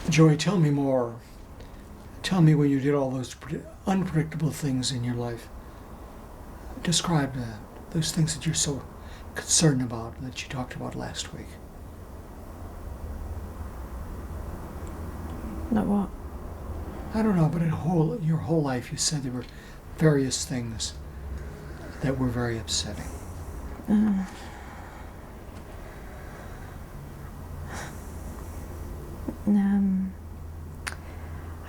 Joy, tell me more. Tell me when you did all those unpredictable things in your life. Describe those things that you're so concerned about that you talked about last week. Like what? I don't know, but in your whole life you said there were various things that were very upsetting.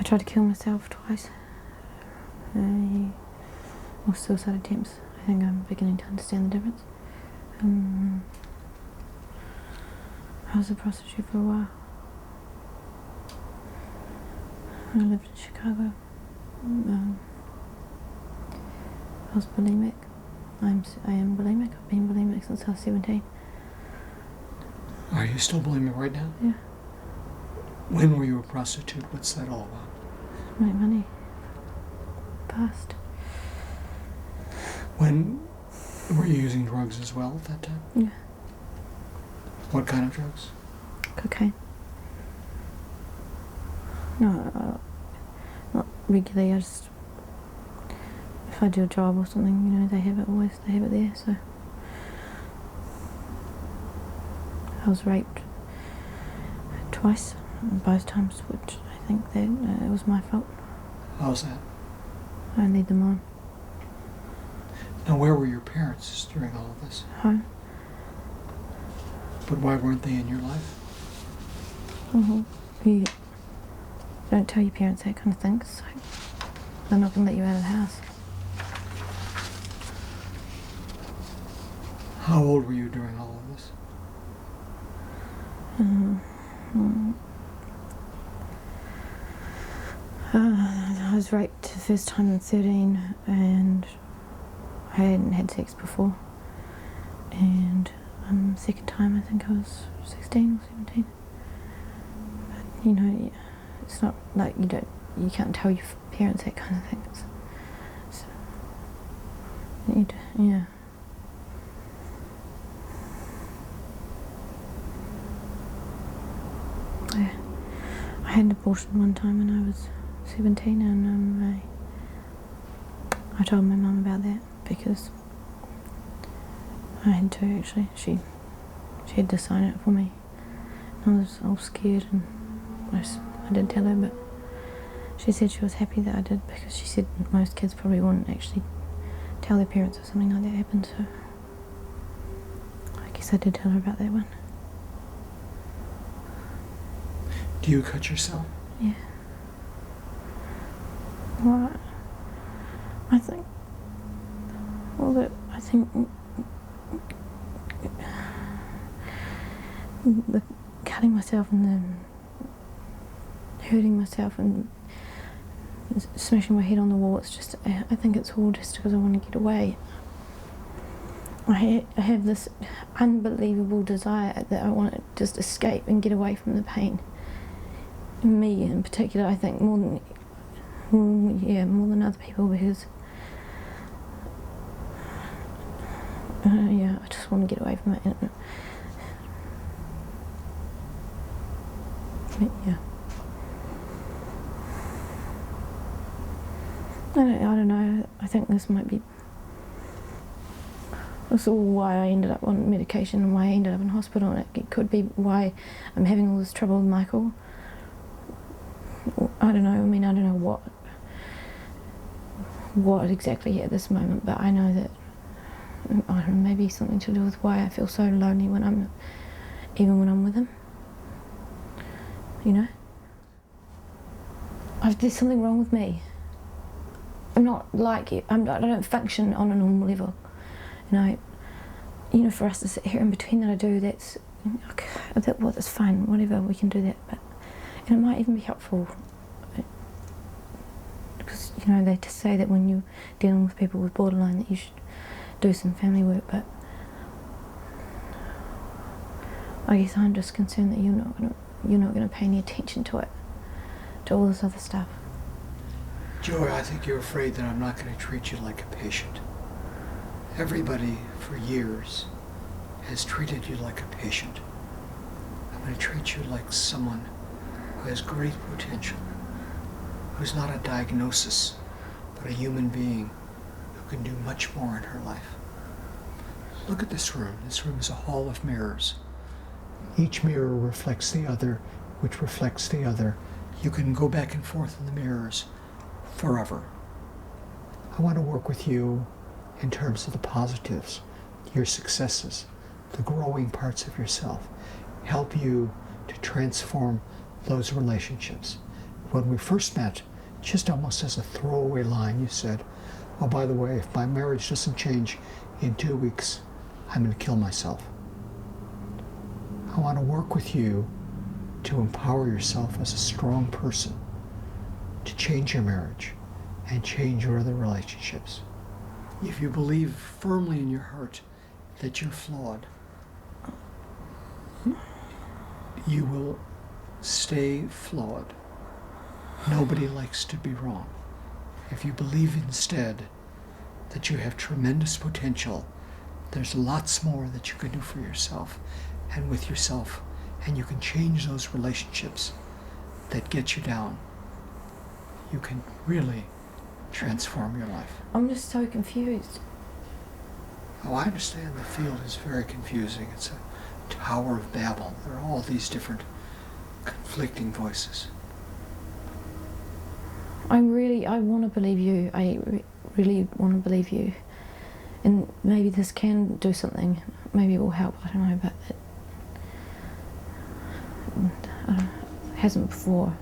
I tried to kill myself twice. Or suicide attempts. I think I'm beginning to understand the difference. I was a prostitute for a while. I lived in Chicago. I was bulimic. I am bulimic. I've been bulimic since I was 17. Are you still bulimic right now? Yeah. When were you a prostitute? What's that all about? Make money. Past. When were you using drugs as well at that time? Yeah. What kind of drugs? Cocaine. No, not regularly. I just, if I do a job or something, they have it there. So I was raped twice, and both times, which I think that it was my fault. How's that? I lead them on. Now, where were your parents during all of this? Home. But why weren't they in your life? You don't tell your parents that kind of thing, so they're not going to let you out of the house. How old were you during all of this? I was raped the first time at 13, and I hadn't had sex before. And second time, I think I was 16 or 17. But, it's not like you can't tell your parents that kind of thing. So yeah. I had an abortion one time when I was 17, and I told my mum about that because I had to actually. She had to sign it for me. I was all scared, and I did tell her, but she said she was happy that I did because she said most kids probably wouldn't actually tell their parents if something like that happened. So I guess I did tell her about that one. Do you cut yourself? Yeah. Well, I think the cutting myself and the hurting myself and smashing my head on the wall, it's just, I think it's all just because I want to get away. I have this unbelievable desire that I want to just escape and get away from the pain. Me in particular, I think more than other people, because I just want to get away from it. Yeah. I don't know. I think this might be. That's all why I ended up on medication and why I ended up in hospital. And it could be why I'm having all this trouble with Michael. I don't know. I mean, I don't know what exactly at this moment, but I know that I don't know, maybe something to do with why I feel so lonely even when I'm with him. There's something wrong with me. I'm not like it. I don't function on a normal level. For us to sit here in between that I do, that's fine, whatever, we can do that. And it might even be helpful. Because, they just say that when you're dealing with people with borderline that you should do some family work, but I guess I'm just concerned that you're not going to pay any attention to it, to all this other stuff. Joy, I think you're afraid that I'm not going to treat you like a patient. Everybody for years has treated you like a patient. I'm going to treat you like someone who who has great potential, who's not a diagnosis, but a human being who can do much more in her life. Look at this room. This room is a hall of mirrors. Each mirror reflects the other, which reflects the other. You can go back and forth in the mirrors forever. I want to work with you in terms of the positives, your successes, the growing parts of yourself. Help you to transform those relationships. When we first met, just almost as a throwaway line, you said, oh, by the way, if my marriage doesn't change in 2 weeks, I'm going to kill myself. I want to work with you to empower yourself as a strong person, to change your marriage and change your other relationships. If you believe firmly in your heart that you're flawed, you will stay flawed. Nobody likes to be wrong. If you believe instead that you have tremendous potential, there's lots more that you can do for yourself and with yourself, and you can change those relationships that get you down. You can really transform your life. I'm just so confused. Oh, I understand the field is very confusing. It's a Tower of Babel. There are all these different conflicting voices. I want to believe you. I really want to believe you. And maybe this can do something. Maybe it will help. I don't know, but it hasn't before.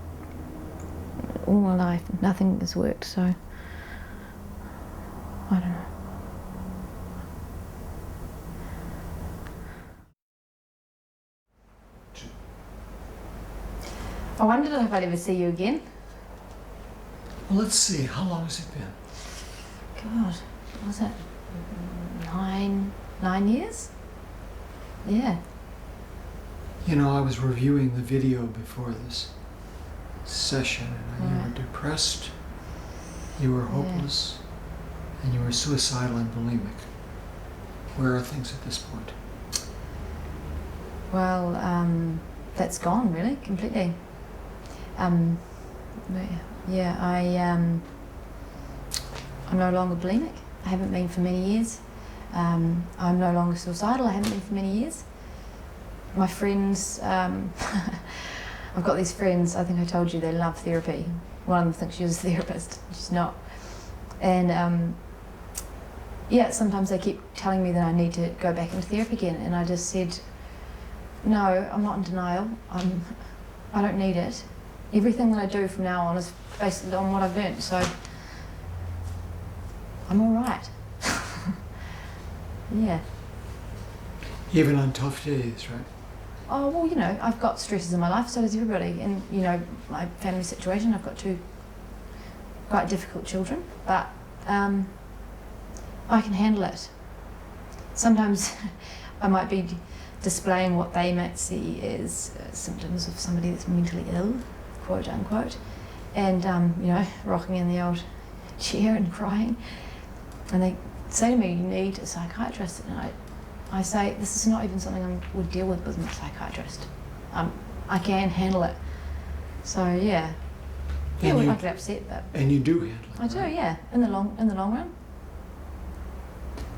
All my life, nothing has worked, so I don't know. I wondered if I'd ever see you again. Well, let's see. How long has it been? God, what was it 9 years? Yeah. You know, I was reviewing the video before this session, and you Right. were depressed, you were hopeless, and you were suicidal and bulimic. Where are things at this point? Well, that's gone really, completely. Yeah, I'm no longer bulimic. I haven't been for many years. I'm no longer suicidal. I haven't been for many years. My friends, I've got these friends, I think I told you, they love therapy. One of them thinks she's a therapist, she's not. And yeah, sometimes they keep telling me that I need to go back into therapy again, and I just said, no, I'm not in denial. I don't need it. Everything that I do from now on is based on what I've learned, so I'm all right. Yeah. Even on tough days, right? Oh, well, you know, I've got stresses in my life, so does everybody. And, you know, my family situation, I've got 2 quite difficult children, but I can handle it. Sometimes I might be displaying what they might see as symptoms of somebody that's mentally ill, quote unquote, and, you know, rocking in the old chair and crying. And they say to me, you need a psychiatrist. And I say, this is not even something I would deal with my psychiatrist. I can handle it. So yeah, yeah, And I you- get upset, but And you do handle it. I do, right? yeah, in the long run.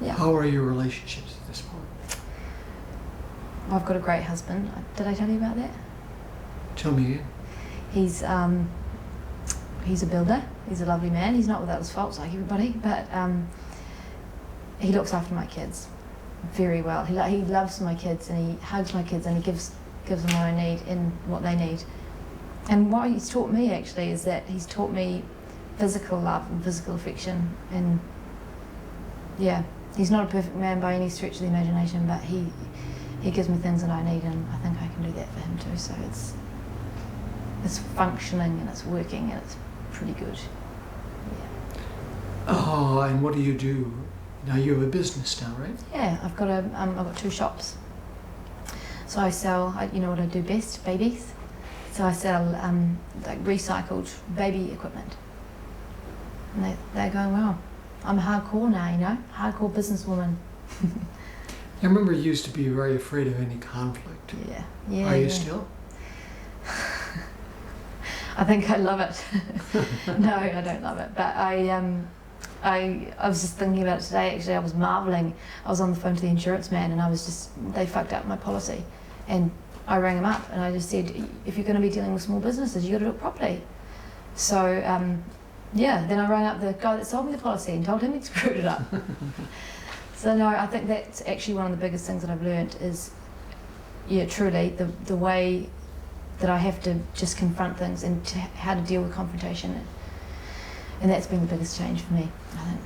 Yeah, How are your relationships at this point? I've got a great husband. Did I tell you about that? Tell me again. He's a builder. He's a lovely man. He's not without his faults like everybody, but he looks after my kids very well. He loves my kids, and he hugs my kids, and he gives them what I need and what they need. And what he's taught me actually is that he's taught me physical love and physical affection. And yeah, he's not a perfect man by any stretch of the imagination, but he gives me things that I need, and I think I can do that for him too. So it's functioning and it's working and it's pretty good. Yeah. Oh, and what do you do? Now you have a business now, right? Yeah, I've got 2 shops. So I sell, you know what I do best, babies. So I sell like recycled baby equipment, and they're going well. I'm hardcore now, you know, hardcore businesswoman. I remember you used to be very afraid of any conflict. Yeah. Are you yeah. still? I think I love it. No, I don't love it. But I was just thinking about it today. Actually, I was marvelling. I was on the phone to the insurance man, and they fucked up my policy, and I rang him up, and I just said, if you're going to be dealing with small businesses, you got to do it properly. So yeah, then I rang up the guy that sold me the policy and told him he'd screwed it up. So no, I think that's actually one of the biggest things that I've learned is, yeah, truly the way that I have to just confront things and how to deal with confrontation. And that's been the biggest change for me, I think.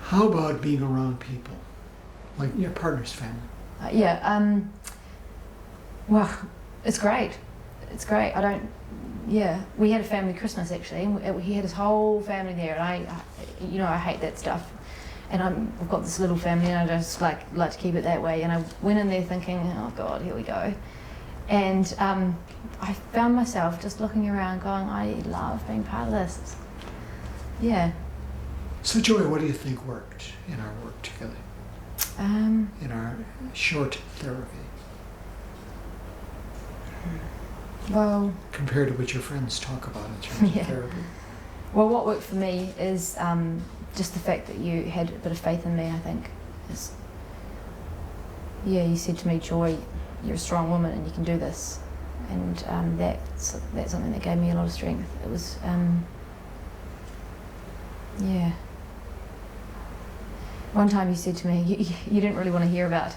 How about being around people, like your partner's family? Well, it's great. It's great. We had a family Christmas actually, and he had his whole family there, and I hate that stuff. And I've got this little family, and I just like to keep it that way. And I went in there thinking, oh God, here we go. And I found myself just looking around going, I love being part of this. Yeah. So Joy, what do you think worked in our work together? In our short therapy? Well, compared to what your friends talk about in terms of therapy? Well, what worked for me is just the fact that you had a bit of faith in me, I think. You said to me, Joy, you're a strong woman and you can do this. And that's something that gave me a lot of strength. It was, One time you said to me, you didn't really want to hear about,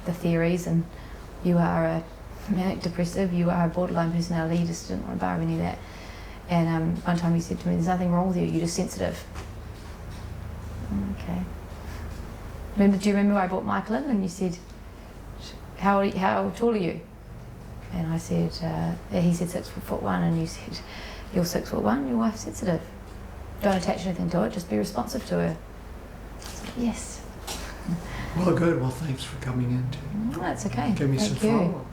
the theories, and you are a manic depressive, you are a borderline personality, you just didn't want to borrow any of that. And one time you said to me, there's nothing wrong with you, you're just sensitive. Okay. Do you remember I brought Michael in and you said, how tall are you? And I said, he said 6'1", and you said, you're 6'1", your wife's sensitive. Don't attach anything to it, just be responsive to her. I said, yes. Well, good. Well, thanks for coming in to That's okay. give me some Thank you. follow-up.